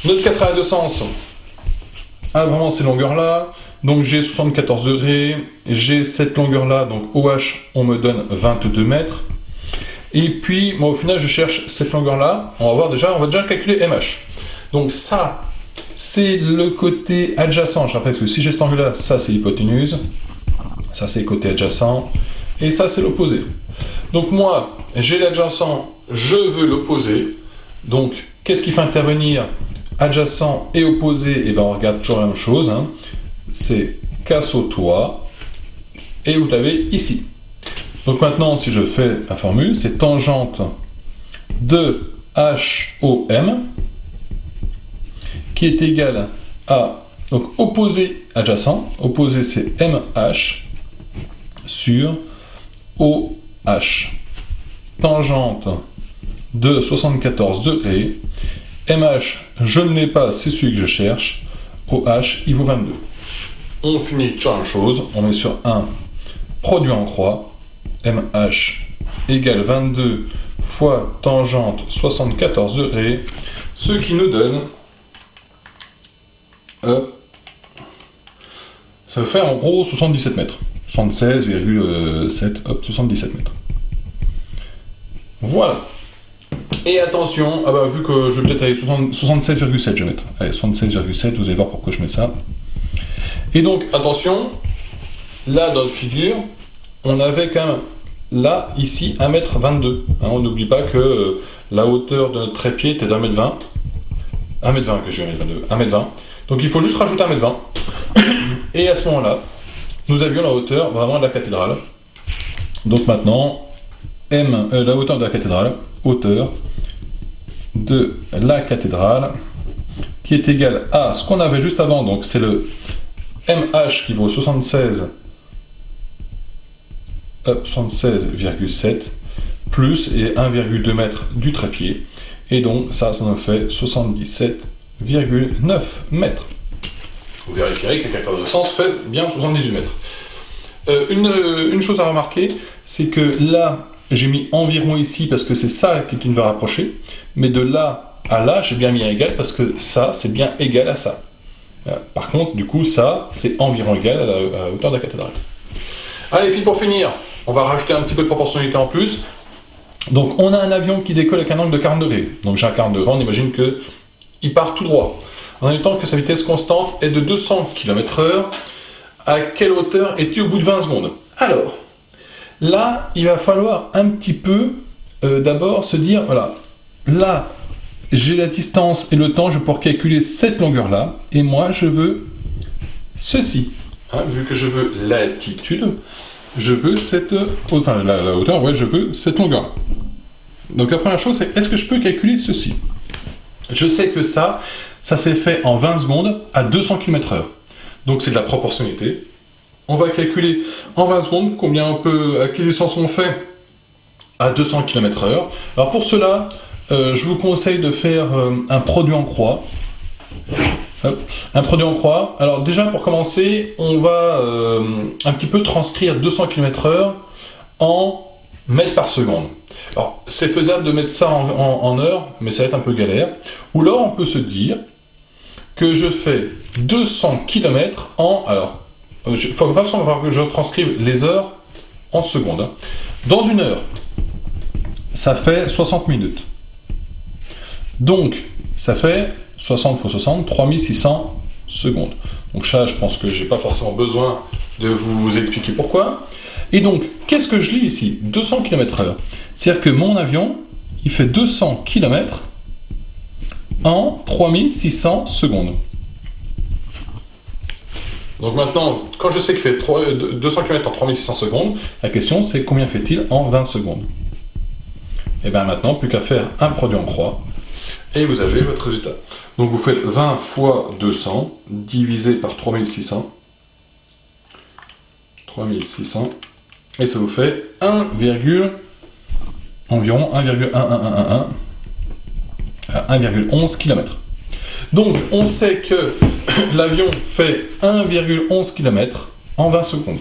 Notre 4 à 2 sens a vraiment ces longueurs-là. Donc j'ai 74 degrés, j'ai cette longueur-là, donc OH, on me donne 22 mètres. Et puis, moi au final, je cherche cette longueur-là. On va déjà calculer MH. Donc ça, c'est le côté adjacent. Je rappelle que si j'ai cet angle-là, ça c'est l'hypoténuse. Ça c'est le côté adjacent. Et ça c'est l'opposé. Donc moi, j'ai l'adjacent, je veux l'opposé. Donc, qu'est-ce qui fait intervenir adjacent et opposé? Et bien on regarde toujours la même chose. Hein. C'est casse au toit. Et vous l'avez ici. Donc maintenant, si je fais la formule, c'est tangente de HOM qui est égale à, donc opposé adjacent, opposé c'est MH sur OH. Tangente de 74 degrés, MH, je ne l'ai pas, c'est celui que je cherche, OH, il vaut 22. On finit sur la même chose, on met sur un produit en croix, MH égale 22 fois tangente 74 degrés, ce qui nous donne, ça fait en gros 77 mètres. 76,7, hop, 77 mètres. Voilà. Et attention, ah bah, vu que je vais peut-être aller 76,7, je vais mettre. Allez, 76,7, vous allez voir pourquoi je mets ça. Et donc, attention, là dans le figure, on avait quand même, là, ici, 1m22. Hein, on n'oublie pas que la hauteur de notre trépied était d'1m20. 1m20 que je vais mettre 1m20. Donc il faut juste rajouter 1m20. Et à ce moment-là, nous avions la hauteur vraiment de la cathédrale. Donc maintenant, la hauteur de la cathédrale, hauteur de la cathédrale, qui est égale à ce qu'on avait juste avant, donc c'est le MH qui vaut 76,7 plus et 1,2 m du trépied. Et donc ça nous fait 77,9 mètres. Vous vérifierez que le capteur de sens fait bien 78 mètres. Une chose à remarquer, c'est que là, j'ai mis environ ici parce que c'est ça qui va rapprocher, mais de là à là, j'ai bien mis un égal parce que ça, c'est bien égal à ça. Par contre, du coup, ça, c'est environ égal à la hauteur de la cathédrale. Allez, puis pour finir, on va rajouter un petit peu de proportionnalité en plus. Donc, on a un avion qui décolle avec un angle de 40 degrés. Donc, j'ai un 40 degrés, on imagine qu'il part tout droit. En même temps que sa vitesse constante est de 200 km/h, à quelle hauteur est-il au bout de 20 secondes? Alors, là, il va falloir un petit peu d'abord se dire, voilà, là, j'ai la distance et le temps, je vais pouvoir calculer cette longueur-là, et moi, je veux ceci. Hein, vu que je veux l'altitude, je veux cette, enfin la hauteur, ouais, je veux cette longueur-là. Donc la première chose, c'est est-ce que je peux calculer ceci? Je sais que ça s'est fait en 20 secondes à 200 km/h. Donc c'est de la proportionnalité. On va calculer en 20 secondes à quelle distance on fait à 200 km/h. Alors pour cela, je vous conseille de faire un produit en croix. Hop, un produit en croix. Alors déjà pour commencer, on va un petit peu transcrire 200 km/h en mètres par seconde. Alors c'est faisable de mettre ça en heures, mais ça va être un peu galère. Ou là on peut se dire que je fais 200 km en... Alors, il faut que je transcrive les heures en secondes. Dans une heure, ça fait 60 minutes. Donc, ça fait 60 x 60, 3600 secondes. Donc ça, je pense que je n'ai pas forcément besoin de vous expliquer pourquoi. Et donc, qu'est-ce que je lis ici? 200 km/h. C'est-à-dire que mon avion, il fait 200 km en 3600 secondes. Donc maintenant, quand je sais qu'il fait 200 km en 3600 secondes, la question c'est combien fait-il en 20 secondes? Et bien maintenant, plus qu'à faire un produit en croix, et vous avez votre résultat. Donc vous faites 20 fois 200 divisé par 3600, et ça vous fait environ 1,11 km. Donc on sait que l'avion fait 1,11 km en 20 secondes.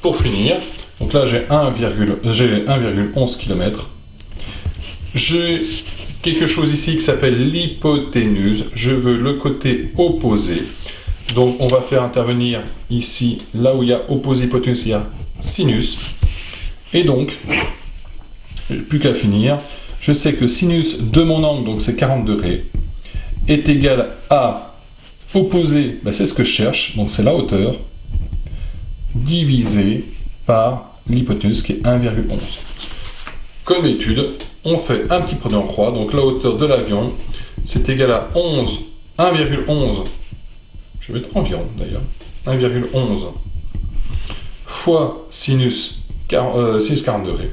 Pour finir, donc là j'ai 1,11 km. J'ai quelque chose ici qui s'appelle l'hypoténuse. Je veux le côté opposé. Donc on va faire intervenir ici, là où il y a opposé hypoténuse, il y a sinus. Et donc, plus qu'à finir, je sais que sinus de mon angle, donc c'est 40 degrés, est égal à opposé, c'est ce que je cherche, donc c'est la hauteur, divisé par l'hypoténuse qui est 1,11. Comme d'habitude, on fait un petit produit en croix, donc la hauteur de l'avion, c'est égal à 1,11, je vais mettre environ d'ailleurs, 1,11 fois sinus 40 degrés.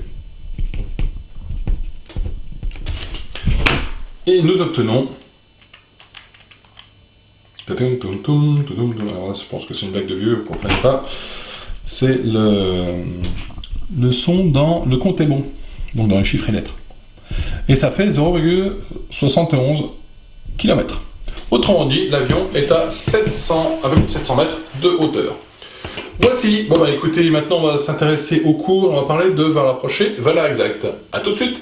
Et nous obtenons... Alors là, je pense que c'est une blague de vieux, vous ne comprenez pas. C'est le son dans le compte est bon, donc dans les chiffres et lettres. Et ça fait 0,71 km. Autrement dit, l'avion est à 700 mètres de hauteur. Voici, bon écoutez, maintenant on va s'intéresser au cours, on va parler de valeur approchée, valeur exacte. A tout de suite.